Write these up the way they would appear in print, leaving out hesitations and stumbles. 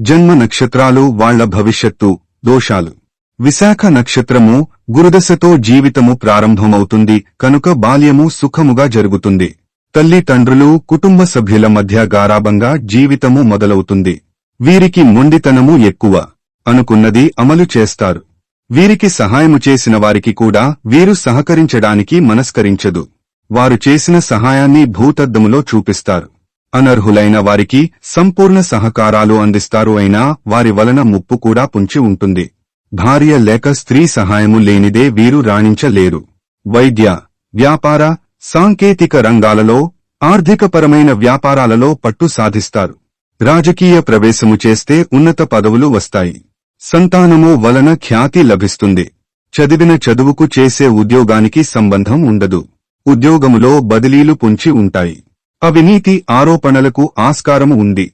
జన్మ నక్షత్రాలు వాళ్ల భవిష్యత్తు, దోషాలు. విశాఖ నక్షత్రము గురుదశతో జీవితము ప్రారంభమవుతుంది కనుక బాల్యము సుఖముగా జరుగుతుంది. తల్లి తండ్రులు కుటుంబ సభ్యుల మధ్య గారాబంగా జీవితము మొదలవుతుంది. వీరికి మొండితనము ఎక్కువ. అనుకున్నది అమలు చేస్తారు. వీరికి సహాయము చేసిన వారికి కూడా వీరు సహకరించడానికి మనస్కరించదు. వారు చేసిన సహాయాన్ని భూతద్దములో చూపిస్తారు. అనర్హులైన వారికి సంపూర్ణ సహకారాలు అందిస్తారు. అయినా వారి వలన ముప్పు కూడా పొంచి ఉంటుంది. భార్య లేక స్త్రీ సహాయము లేనిదే వీరు రాణించలేరు. వైద్య, వ్యాపార, సాంకేతిక రంగాలలో, ఆర్థికపరమైన వ్యాపారాలలో పట్టు సాధిస్తారు. రాజకీయ ప్రవేశము చేస్తే ఉన్నత పదవులు వస్తాయి. సంతానము వలన ఖ్యాతి లభిస్తుంది. చదివిన చదువుకు చేసే ఉద్యోగానికి సంబంధం ఉండదు. ఉద్యోగములో బదిలీలు పొంచి ఉంటాయి. అవినీతి ఆరోపణలకు ఆస్కారము ఉంది.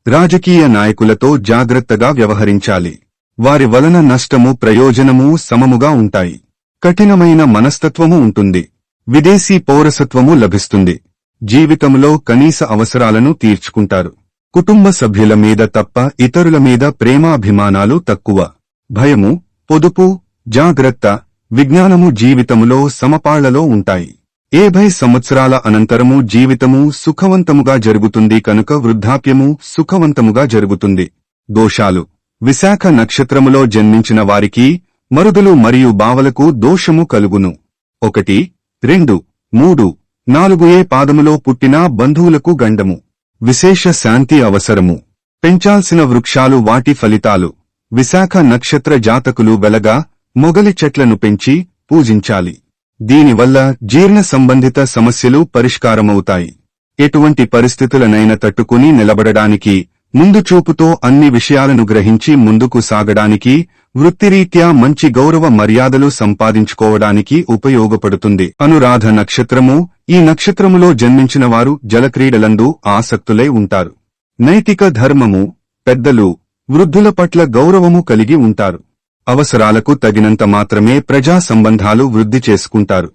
రాజకీయ నాయకులతో జాగ్రత్తగా వ్యవహరించాలి. వారి వలన నష్టము ప్రయోజనము సమముగా ఉంటాయి. కఠినమైన మనస్తత్వము ఉంటుంది. విదేశీ పౌరసత్వము లభిస్తుంది. జీవితంలో కనీస అవసరాలను తీర్చుకుంటారు. కుటుంబ సభ్యుల మీద తప్ప ఇతరుల మీద ప్రేమాభిమానాలు తక్కువ. భయము, పొదుపు, జాగ్రత్త, విజ్ఞానము జీవితములో సమపాళ్లలో ఉంటాయి. 50 సంవత్సరాల అనంతరము జీవితము సుఖవంతముగా జరుగుతుంది కనుక వృద్ధాప్యము సుఖవంతముగా జరుగుతుంది. దోషాలు. విశాఖ నక్షత్రములో జన్మించిన వారికి మరుదులు మరియు బావలకు దోషము కలుగును. 1, 2, 3, 4 ఏ పాదములో పుట్టినా బంధువులకు గండము. విశేష శాంతి అవసరము. పెంచాల్సిన వృక్షాలు వాటి ఫలితాలు. విశాఖ నక్షత్ర జాతకులు వెలగా, మొగలి చెట్లను పెంచి పూజించాలి. దీనివల్ల జీర్ణ సంబంధిత సమస్యలు పరిష్కారమవుతాయి. ఎటువంటి పరిస్థితులనైనా తట్టుకుని నిలబడడానికి, ముందు చూపుతో అన్ని విషయాలను గ్రహించి ముందుకు సాగడానికి, వృత్తిరీత్యా మంచి గౌరవ మర్యాదలు సంపాదించుకోవడానికి ఉపయోగపడుతుంది. అనురాధ నక్షత్రము. ఈ నక్షత్రములో జన్మించిన వారు జలక్రీడలందు ఆసక్తులై ఉంటారు. నైతిక ధర్మము, పెద్దలు, వృద్ధుల పట్ల గౌరవము కలిగి ఉంటారు. అవసరాలకు తగినంత మాత్రమే ప్రజా సంబంధాలు వృద్ధి చేసుకుంటారు.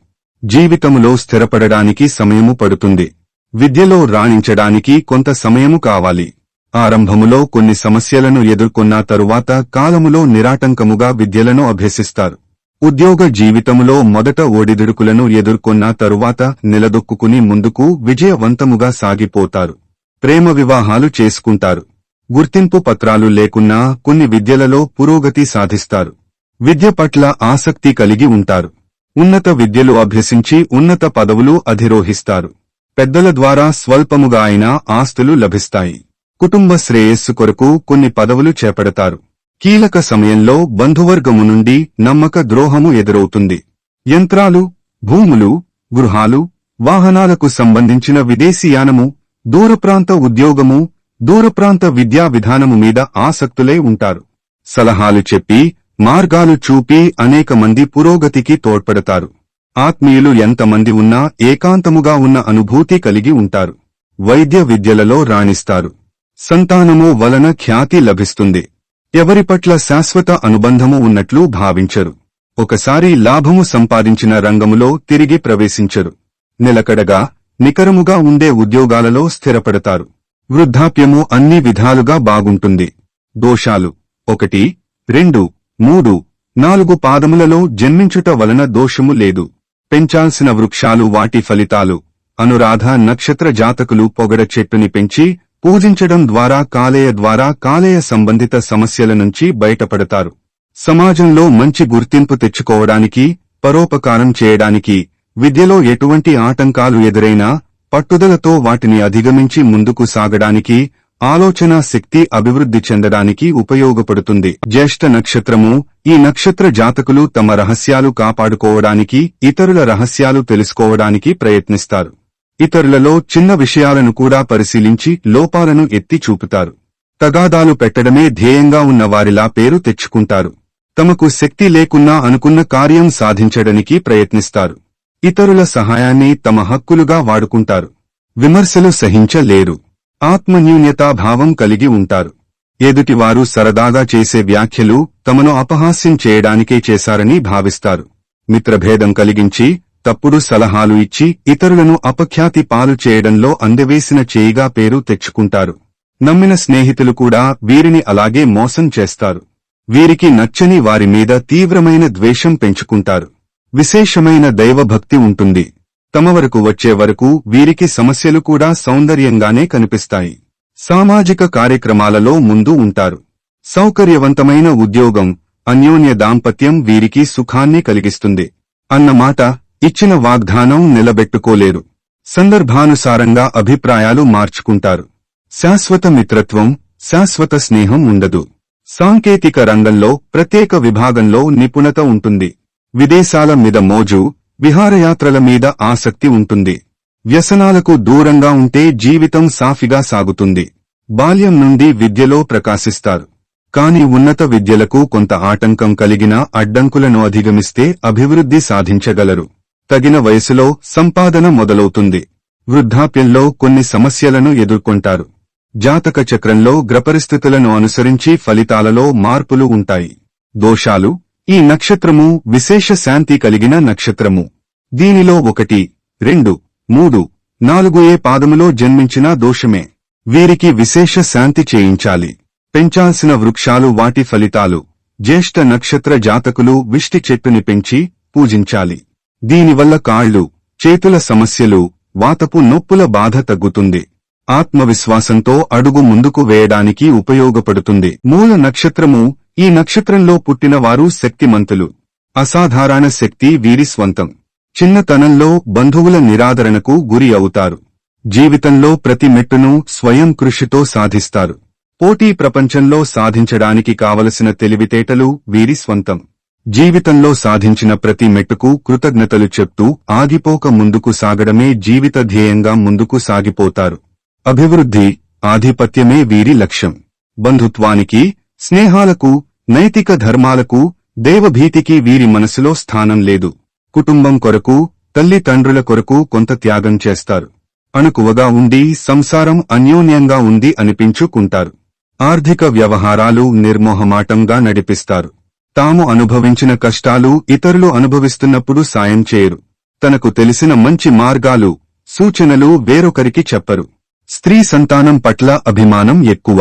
జీవితములో స్థిరపడడానికి సమయము పడుతుంది. విద్యలో రాణించడానికి కొంత సమయము కావాలి. ఆరంభములో కొన్ని సమస్యలను ఎదుర్కొన్న తరువాత కాలములో నిరాటంకముగా విద్యలను అభ్యసిస్తారు. ఉద్యోగ జీవితములో మొదట ఒడిదుడుకులను ఎదుర్కొన్న తరువాత నిలదొక్కుకుని ముందుకు విజయవంతముగా సాగిపోతారు. ప్రేమ వివాహాలు చేసుకుంటారు. గుర్తింపు పత్రాలు లేకున్నా కొన్ని విద్యలలో పురోగతి సాధిస్తారు. విద్య పట్ల ఆసక్తి కలిగి ఉంటారు. ఉన్నత విద్యలు అభ్యసించి ఉన్నత పదవులు అధిరోహిస్తారు. పెద్దల ద్వారా స్వల్పముగా అయినా ఆస్తులు లభిస్తాయి. కుటుంబ శ్రేయస్సు కొరకు కొన్ని పదవులు చేపడతారు. కీలక సమయంలో బంధువర్గము నుండి నమ్మక ద్రోహము ఎదురవుతుంది. యంత్రాలు, భూములు, గృహాలు, వాహనాలకు సంబంధించిన విదేశీయానము, దూరప్రాంత ఉద్యోగము, దూరప్రాంత విద్యా విధానము మీద ఆసక్తులై ఉంటారు. సలహాలు చెప్పి, మార్గాలు చూపి అనేక మంది పురోగతికి తోడ్పడతారు. ఆత్మీయులు ఎంతమంది ఉన్నా ఏకాంతముగా ఉన్న అనుభూతి కలిగి ఉంటారు. వైద్య విద్యలలో రాణిస్తారు. సంతానము వలన ఖ్యాతి లభిస్తుంది. ఎవరి పట్ల శాశ్వత అనుబంధము ఉన్నట్లు భావించరు. ఒకసారి లాభము సంపాదించిన రంగములో తిరిగి ప్రవేశించరు. నిలకడగా, నికరముగా ఉండే ఉద్యోగాలలో స్థిరపడతారు. వృద్ధాప్యము అన్ని విధాలుగా బాగుంటుంది. దోషాలు. 1, 2, 3, 4 పాదములలో జన్మించుట వలన దోషము లేదు. పెంచాల్సిన వృక్షాలు వాటి ఫలితాలు. అనురాధ నక్షత్ర జాతకులు పొగడ చెట్టుని పెంచి పూజించడం ద్వారా కాలేయ సంబంధిత సమస్యల నుంచి బయటపడతారు. సమాజంలో మంచి గుర్తింపు తెచ్చుకోవడానికి, పరోపకారం చేయడానికి, విద్యలో ఎటువంటి ఆటంకాలు ఎదురైనా పట్టుదలతో వాటిని అధిగమించి ముందుకు సాగడానికి, ఆలోచనా శక్తి అభివృద్ధి చెందడానికి ఉపయోగపడుతుంది. జ్యేష్ఠ నక్షత్రము. ఈ నక్షత్ర జాతకులు తమ రహస్యాలు కాపాడుకోవడానికి, ఇతరుల రహస్యాలు తెలుసుకోవడానికి ప్రయత్నిస్తారు. ఇతరులలో చిన్న విషయాలను కూడా పరిశీలించి లోపాలను ఎత్తి చూపుతారు. తగాదాలు పెట్టడమే ధ్యేయంగా ఉన్న వారిలా పేరు తెచ్చుకుంటారు. తమకు శక్తి లేకున్నా అనుకున్న కార్యం సాధించడానికి ప్రయత్నిస్తారు. ఇతరుల సహాయాన్ని తమ హక్కులుగా వాడుకుంటారు. విమర్శలు సహించలేరు. ఆత్మన్యూన్యతాభావం కలిగి ఉంటారు. ఎదుటివారు సరదాగా చేసే వ్యాఖ్యలు తమను అపహాస్యం చేయడానికే చేశారని భావిస్తారు. మిత్రభేదం కలిగించి, తప్పుడు సలహాలు ఇచ్చి ఇతరులను అపఖ్యాతి పాలు చేయడంలో అందవేసిన చేయిగా పేరు తెచ్చుకుంటారు. నమ్మిన స్నేహితులు కూడా వీరిని అలాగే మోసం చేస్తారు. వీరికి నచ్చని వారి మీద తీవ్రమైన ద్వేషం పెంచుకుంటారు. విశేషమైన దైవభక్తి ఉంటుంది. తమ వరకు వచ్చే వరకు వీరికి సమస్యలు కూడా సౌందర్యంగానే కనిపిస్తాయి. సామాజిక కార్యక్రమాలలో ముందు ఉంటారు. సౌకర్యవంతమైన ఉద్యోగం, అన్యోన్య దాంపత్యం వీరికి సుఖాన్ని కలిగిస్తుంది. అన్నమాట, ఇచ్చిన వాగ్దానం నిలబెట్టుకోలేరు. సందర్భానుసారంగా అభిప్రాయాలు మార్చుకుంటారు. శాశ్వత మిత్రత్వం, శాశ్వత స్నేహం ఉండదు. సాంకేతిక రంగంలో ప్రత్యేక విభాగంలో నిపుణత ఉంటుంది. విదేశాల మీద మోజు, విహారయాత్రల మీద ఆసక్తి ఉంటుంది. వ్యసనాలకు దూరంగా ఉంటే జీవితం సాఫీగా సాగుతుంది. బాల్యం నుండి విద్యలో ప్రకాశిస్తారు. కాని ఉన్నత విద్యలకు కొంత ఆటంకం కలిగినా అడ్డంకులను అధిగమిస్తే అభివృద్ధి సాధించగలరు. తగిన వయసులో సంపాదన మొదలవుతుంది. వృద్ధాప్యంలో కొన్ని సమస్యలను ఎదుర్కొంటారు. జాతక చక్రంలో గ్రహపరిస్థితులను అనుసరించి ఫలితాలలో మార్పులు ఉంటాయి. దోషాలు: ఈ నక్షత్రము విశేష శాంతి కలిగిన నక్షత్రము. దీనిలో 1, 2, 3, 4 ఏ పాదములో జన్మించినా దోషమే. వీరికి విశేష శాంతి చేయించాలి. పెంచాల్సిన వృక్షాలు. వాటి ఫలితాలు: జ్యేష్ఠ నక్షత్ర జాతకులు విష్టి చెట్టుని పెంచి పూజించాలి. దీనివల్ల కాళ్ళు, చేతుల సమస్యలు, వాతపు నొప్పుల బాధ తగ్గుతుంది. ఆత్మవిశ్వాసంతో అడుగు ముందుకు వేయడానికి ఉపయోగపడుతుంది. మూల నక్షత్రము: ఈ నక్షత్రంలో పుట్టిన వారు శక్తిమంతులు. అసాధారణ శక్తి వీరి స్వంతం. చిన్నతనంలో బంధువుల నిరాదరణకు గురి అవుతారు. జీవితంలో ప్రతి మెట్టును స్వయం కృషితో సాధిస్తారు. పోటీ ప్రపంచంలో సాధించడానికి కావలసిన తెలివితేటలు వీరి స్వంతం. జీవితంలో సాధించిన ప్రతి మెట్టుకు కృతజ్ఞతలు చెప్తూ ఆగిపోక ముందుకు సాగడమే జీవిత ధ్యేయంగా ముందుకు సాగిపోతారు. అభివృద్ధి, ఆధిపత్యమే వీరి లక్ష్యం. బంధుత్వానికి, స్నేహాలకు, నైతిక ధర్మాలకు, దైవభీతికి వీరి మనసులో స్థానం లేదు. కుటుంబం కొరకు, తల్లిదండ్రుల కొరకు కొంత త్యాగం చేస్తారు. అణుకువగా ఉండి సంసారం అన్యోన్యంగా ఉంది అనిపించుకుంటారు. ఆర్థిక వ్యవహారాలు నిర్మోహమాటంగా నడిపిస్తారు. తాము అనుభవించిన కష్టాలు ఇతరులు అనుభవిస్తున్నప్పుడు సాయం చేయరు. తనకు తెలిసిన మంచి మార్గాలు, సూచనలు వేరొకరికి చెప్పరు. స్త్రీ సంతానం పట్ల అభిమానం ఎక్కువ.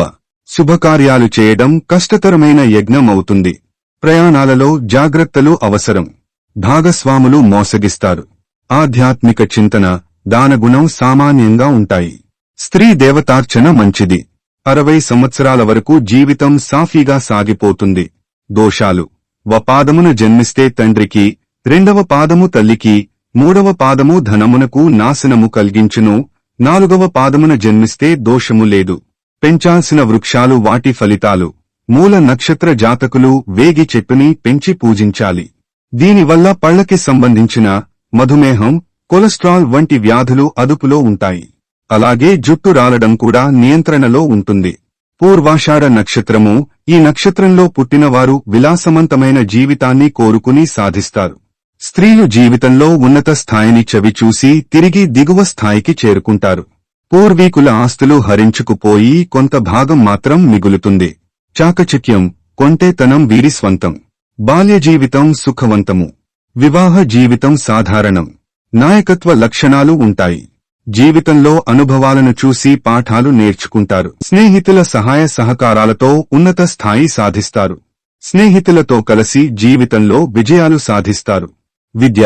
శుభకార్యాలు చేయడం కష్టతరమైన యజ్ఞం అవుతుంది. ప్రయాణాలలో జాగ్రత్తలు అవసరం. భాగస్వాములు మోసగిస్తారు. ఆధ్యాత్మిక చింతన, దానగుణం సామాన్యంగా ఉంటాయి. స్త్రీ దేవతార్చన మంచిది. 60 సంవత్సరాల వరకు జీవితం సాఫీగా సాగిపోతుంది. దోషాలు: పాదమున జన్మిస్తే తండ్రికి, 2వ పాదము తల్లికి, 3వ పాదము ధనమునకు నాశనము కలిగించును, 4వ పాదమున జన్మిస్తే దోషము లేదు. పెంచాల్సిన వృక్షాలు. వాటి ఫలితాలు: మూల నక్షత్ర జాతకులు వేగి చెట్టుని పెంచి పూజించాలి. దీనివల్ల పళ్లకి సంబంధించిన మధుమేహం, కొలెస్ట్రాల్ వంటి వ్యాధులు అదుపులో ఉంటాయి. అలాగే జుట్టు రాలడం కూడా నియంత్రణలో ఉంటుంది. పూర్వాషాఢ నక్షత్రము: ఈ నక్షత్రంలో పుట్టినవారు విలాసవంతమైన జీవితాన్ని కోరుకుని సాధిస్తారు. స్త్రీలు జీవితంలో ఉన్నత స్థాయిని చవిచూసి తిరిగి దిగువ స్థాయికి చేరుకుంటారు. పూర్వీకుల ఆస్తులు హరించుకుపోయి కొంత భాగం మాత్రం మిగులుతుంది. చాకచక్యం, కొంటేతనం వీరి స్వంతం. బాల్య జీవితం సుఖవంతము. వివాహ జీవితం సాధారణం. నాయకత్వ లక్షణాలు ఉంటాయి. జీవితంలో అనుభవాలను చూసి పాఠాలు నేర్చుకుంటారు. స్నేహితుల సహాయ సహకారాలతో ఉన్నత స్థాయి సాధిస్తారు. స్నేహితులతో కలిసి జీవితంలో విజయాలు సాధిస్తారు. విద్య,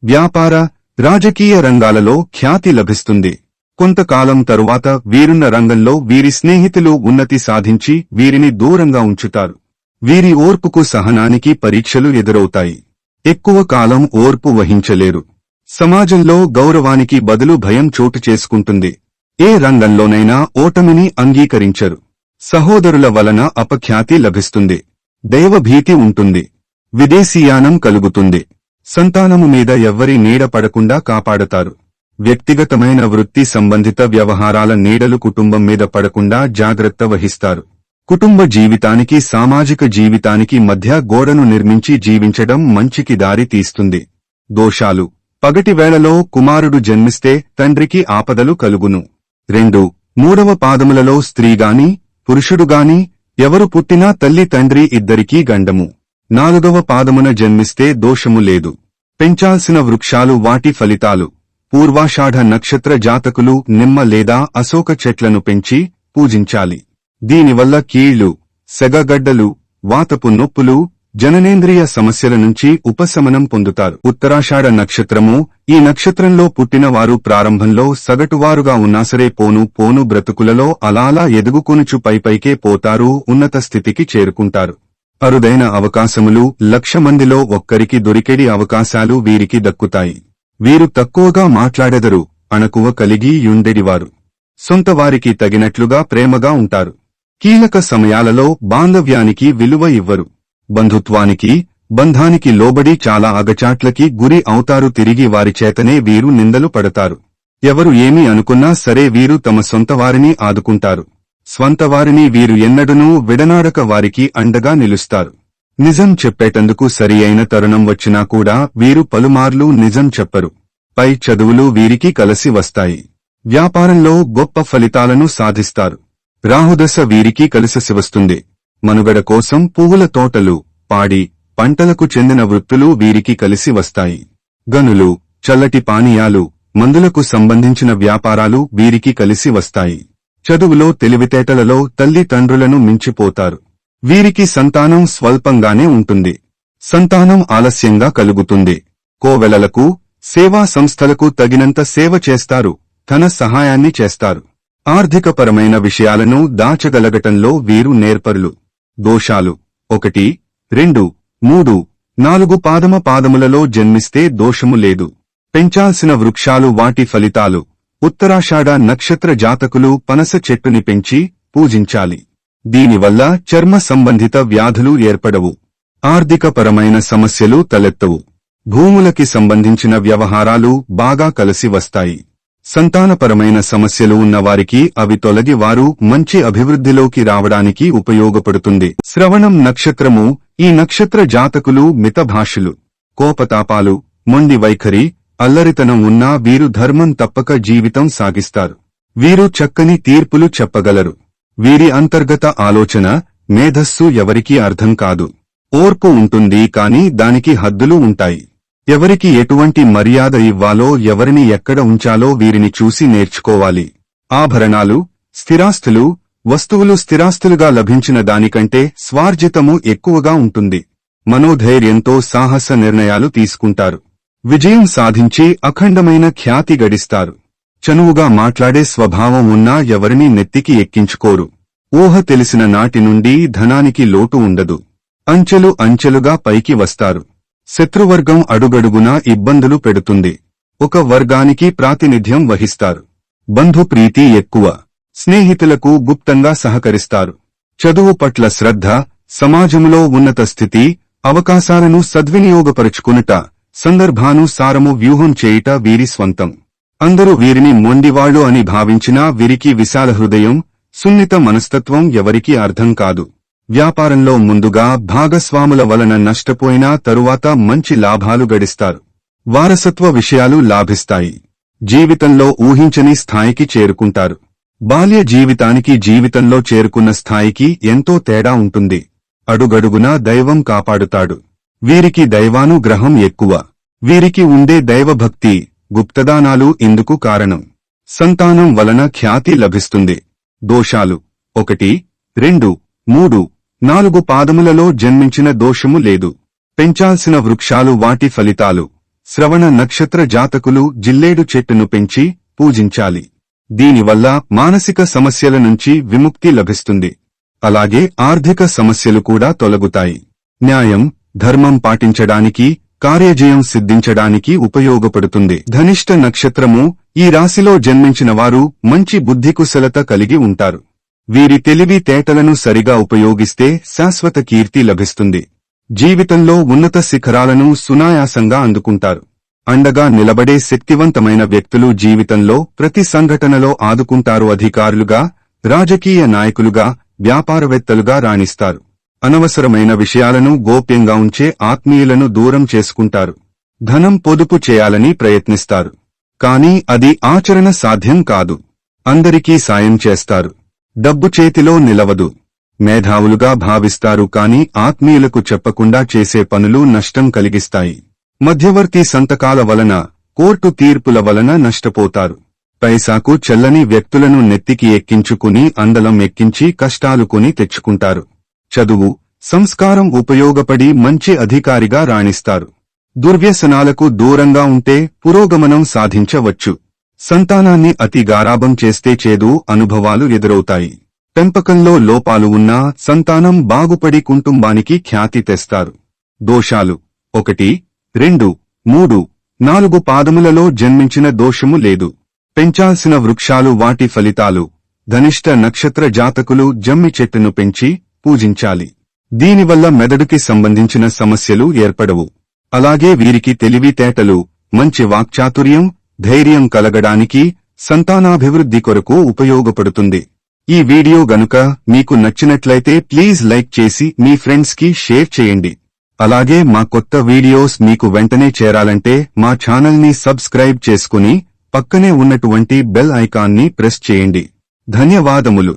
వ్యాపార, రాజకీయ రంగాలలో ఖ్యాతి లభిస్తుంది. కొంతకాలం తరువాత వీరున్న రంగంలో వీరి స్నేహితులు ఉన్నతి సాధించి వీరిని దూరంగా ఉంచుతారు. వీరి ఓర్పుకు సహనానికి పరీక్షలు ఎదురవుతాయి. ఎక్కువ కాలం ఓర్పు వహించలేరు. సమాజంలో గౌరవానికి బదులు భయం చోటు చేసుకుంటుంది. ఏ రంగంలోనైనా ఓటమిని అంగీకరించరు. సహోదరుల వలన అపఖ్యాతి లభిస్తుంది. దైవభీతి ఉంటుంది. విదేశీయానం కలుగుతుంది. సంతానము మీద ఎవ్వరి నీడ పడకుండా కాపాడతారు. వ్యక్తిగతమైన వృత్తి సంబంధిత వ్యవహారాల నీడలు కుటుంబం మీద పడకుండా జాగ్రత్త వహిస్తారు. కుటుంబ జీవితానికి సామాజిక జీవితానికి మధ్య గోడను నిర్మించి జీవించడం మంచికి దారి తీస్తుంది. దోషాలు: పగటి వేళలో కుమారుడు జన్మిస్తే తండ్రికి ఆపదలు కలుగును. 2, 3వ పాదములలో స్త్రీగాని, పురుషుడుగాని ఎవరు పుట్టినా తల్లి తండ్రి ఇద్దరికీ గండము. 4వ పాదమున జన్మిస్తే దోషము లేదు. పెంచాల్సిన వృక్షాలు. వాటి ఫలితాలు: పూర్వాషాఢ నక్షత్ర జాతకులు నిమ్మ లేదా అశోక చెట్లను పెంచి పూజించాలి. దీనివల్ల కీళ్లు, సెగగడ్డలు, వాతపు నొప్పులు, జననేంద్రియ సమస్యల నుంచి ఉపశమనం పొందుతారు. ఉత్తరాషాఢ నక్షత్రము. ఈ నక్షత్రంలో పుట్టిన వారు ప్రారంభంలో సగటువారుగా ఉన్నాసరే పోను పోను బ్రతుకులలో అలాలా ఎదుగుకొనుచు పైపైకే పోతారు, ఉన్నత స్థితికి చేరుకుంటారు. అరుదైన అవకాశములు 1,00,000 మందిలో ఒక్కరికి దొరికెడి అవకాశాలు వీరికి దక్కుతాయి. వీరు తక్కువగా మాట్లాడెదరు, అణకువ కలిగి యుండెడివారు. సొంతవారికి తగినట్లుగా ప్రేమగా ఉంటారు. కీలక సమయాలలో బాంధవ్యానికి విలువ ఇవ్వరు. బంధుత్వానికి, బంధానికి లోబడి చాలా అగచాట్లకి గురి అవుతారు. తిరిగి వారి చేతనే వీరు నిందలు పడతారు. ఎవరు ఏమి అనుకున్నా సరే వీరు తమ సొంతవారిని ఆదుకుంటారు. స్వంతవారిని వీరు ఎన్నడూనూ విడనాడక వారికి అండగా నిలుస్తారు. నిజం చెప్పేటందుకు సరి అయిన తరుణం వచ్చినా కూడా వీరు పలుమార్లు నిజం చెప్పరు. పై చదువులు వీరికి కలసి వస్తాయి. వ్యాపారంలో గొప్ప ఫలితాలను సాధిస్తారు. రాహుదశ వీరికి కలిసి వస్తుంది. మనుగడ కోసం పువ్వుల తోటలు, పాడి, పంటలకు చెందిన వృత్తులు వీరికి కలిసి వస్తాయి. గనులు, చల్లటి పానీయాలు, మందులకు సంబంధించిన వ్యాపారాలు వీరికి కలిసి వస్తాయి. చదువులో తెలివితేటలలో తల్లిదండ్రులను మించిపోతారు. వీరికి సంతానం స్వల్పంగానే ఉంటుంది. సంతానం ఆలస్యంగా కలుగుతుంది. కోవెలలకు, సేవా సంస్థలకు తగినంత సేవ చేస్తారు. ధన సహాయాన్ని చేస్తారు. ఆర్థికపరమైన విషయాలను దాచగలగటంలో వీరు నేర్పరులు. దోషాలు 1, 2, 3, 4 పాదములలో జన్మిస్తే దోషము లేదు. పెంచాల్సిన వృక్షాలు. వాటి ఫలితాలు. ఉత్తరాషాఢ నక్షత్ర జాతకులు పనస చెట్టుని పెంచి పూజించాలి. దీనివల్ల చర్మ సంబంధిత వ్యాధులు ఏర్పడవు. ఆర్థికపరమైన సమస్యలు తలెత్తవు. భూములకి సంబంధించిన వ్యవహారాలు బాగా కలిసి వస్తాయి. సంతానపరమైన సమస్యలు ఉన్నవారికి అవి తొలగి వారు మంచి అభివృద్ధిలోకి రావడానికి ఉపయోగపడుతుంది. శ్రవణం నక్షత్రము. ఈ నక్షత్ర జాతకులు మితభాషులు. కోపతాపాలు, మొండి వైఖరి, అల్లరితనం ఉన్నా వీరు ధర్మం తప్పక జీవితం సాగిస్తారు. వీరు చక్కని తీర్పులు చెప్పగలరు. వీరి అంతర్గత ఆలోచన, మేధస్సు ఎవరికీ అర్థం కాదు. ఓర్పు ఉంటుంది కాని దానికి హద్దులు ఉంటాయి. ఎవరికి ఎటువంటి మర్యాద ఇవ్వాలో, ఎవరిని ఎక్కడ ఉంచాలో వీరిని చూసి నేర్చుకోవాలి. ఆభరణాలు, స్థిరాస్తులు, వస్తువులు స్థిరాస్తులుగా లభించిన దానికంటే స్వార్జితము ఎక్కువగా ఉంటుంది. మనోధైర్యంతో సాహస నిర్ణయాలు తీసుకుంటారు. విజయం సాధించి అఖండమైన ఖ్యాతి గడిస్తారు. చనువుగా మాట్లాడే స్వభావం ఉన్నా ఎవరినీ నెత్తికి ఎక్కించుకోరు. ఊహ తెలిసిన నాటి నుండి ధనానికి లోటు ఉండదు. అంచెలు అంచెలుగా పైకి వస్తారు. శత్రువర్గం అడుగడుగునా ఇబ్బందులు పెడుతుంది. ఒక వర్గానికి ప్రాతినిధ్యం వహిస్తారు. బంధుప్రీతి ఎక్కువ. స్నేహితులకు గుప్తంగా సహకరిస్తారు. చదువు పట్ల శ్రద్ధ, సమాజంలో ఉన్నత స్థితి, అవకాశాలను సద్వినియోగపరుచుకునుట, సందర్భానుసారము వ్యూహం చేయుట వీరి స్వంతం. అందరూ వీరిని మొండివాళ్లు అని భావించినా వీరికి విశాల హృదయం, సున్నిత మనస్తత్వం ఎవరికీ అర్థం కాదు. వ్యాపారంలో ముందుగా భాగస్వాముల వలన నష్టపోయినా తరువాత మంచి లాభాలు గడిస్తారు. వారసత్వ విషయాలు లాభిస్తాయి. జీవితంలో ఊహించని స్థాయికి చేరుకుంటారు. బాల్య జీవితానికి జీవితంలో చేరుకున్న స్థాయికి ఎంతో తేడా ఉంటుంది. అడుగడుగునా దైవం కాపాడుతాడు. వీరికి దైవానుగ్రహం ఎక్కువ. వీరికి ఉండే దైవభక్తి, గుప్తదానాలు ఇందుకు కారణం. సంతానం వలన ఖ్యాతి లభిస్తుంది. దోషాలు 1, 2, 3, 4 పాదములలో జన్మించిన దోషము లేదు. పెంచాల్సిన వృక్షాలు. వాటి ఫలితాలు. శ్రవణ నక్షత్ర జాతకులు జిల్లేడు చెట్టును పెంచి పూజించాలి. దీనివల్ల మానసిక సమస్యల నుంచి విముక్తి లభిస్తుంది. అలాగే ఆర్థిక సమస్యలు కూడా తొలగుతాయి. న్యాయం, ధర్మం పాటించడానికి, కార్యజయం సిద్ధించడానికి ఉపయోగపడుతుంది. ధనిష్ట నక్షత్రము. ఈ రాశిలో జన్మించిన వారు మంచి బుద్ధికుశలత కలిగి ఉంటారు. వీరి తెలివి తేటలను సరిగా ఉపయోగిస్తే శాశ్వత కీర్తి లభిస్తుంది. జీవితంలో ఉన్నత శిఖరాలను సునాయాసంగా అందుకుంటారు. అండగా నిలబడే శక్తివంతమైన వ్యక్తులు జీవితంలో ప్రతి సంఘటనలో ఆదుకుంటారు. అధికారులుగా, రాజకీయ నాయకులుగా, వ్యాపారవేత్తలుగా రాణిస్తారు. అనవసరమైన విషయాలను గోప్యంగా ఉంచే ఆత్మీయులను దూరం చేసుకుంటారు. ధనం పొదుపు చేయాలని ప్రయత్నిస్తారు. కానీ అది ఆచరణ సాధ్యం కాదు. అందరికీ సాయం చేస్తారు. డబ్బు చేతిలో నిలవదు. మేధావులుగా భావిస్తారు కాని ఆత్మీయులకు చెప్పకుండా చేసే పనులు నష్టం కలిగిస్తాయి. మధ్యవర్తి సంతకాల వలన, కోర్టు తీర్పుల వలన నష్టపోతారు. పైసాకు చెల్లని వ్యక్తులను నెత్తికి ఎక్కించుకుని అందలం ఎక్కించి కష్టాలు కొని తెచ్చుకుంటారు. చదువు, సంస్కారం ఉపయోగపడి మంచి అధికారిగా రాణిస్తారు. దుర్వ్యసనాలకు దూరంగా ఉంటే పురోగమనం సాధించవచ్చు. సంతానాన్ని అతి గారాబం చేస్తే చేదు అనుభవాలు ఎదురవుతాయి. పెంపకంలో లోపాలు ఉన్నా సంతానం బాగుపడి కుటుంబానికి ఖ్యాతి తెస్తారు. దోషాలు 1, 2, 3, 4 పాదములలో జన్మించిన దోషము లేదు. పెంచాల్సిన వృక్షాలు వాటి ఫలితాలు. ధనిష్ట నక్షత్ర జాతకులు జమ్మి చెట్టును పెంచి పూజించాలి. దీనివల్ల మెదడుకి సంబంధించిన సమస్యలు ఏర్పడవు. అలాగే వీరికి తెలివితేటలు, మంచి వాక్చాతుర్యం, ధైర్యం కలగడానికి, సంతానాభివృద్ధి కొరకు ఉపయోగపడుతుంది. ఈ వీడియో గనుక మీకు నచ్చినట్లయితే ప్లీజ్ లైక్ చేసి మీ ఫ్రెండ్స్ కి షేర్ చేయండి. అలాగే మా కొత్త వీడియోస్ మీకు వెంటనే చేరాలంటే మా ఛానల్ ని సబ్స్క్రైబ్ చేసుకుని పక్కనే ఉన్నటువంటి బెల్ ఐకాన్ ని ప్రెస్ చేయండి. ధన్యవాదములు.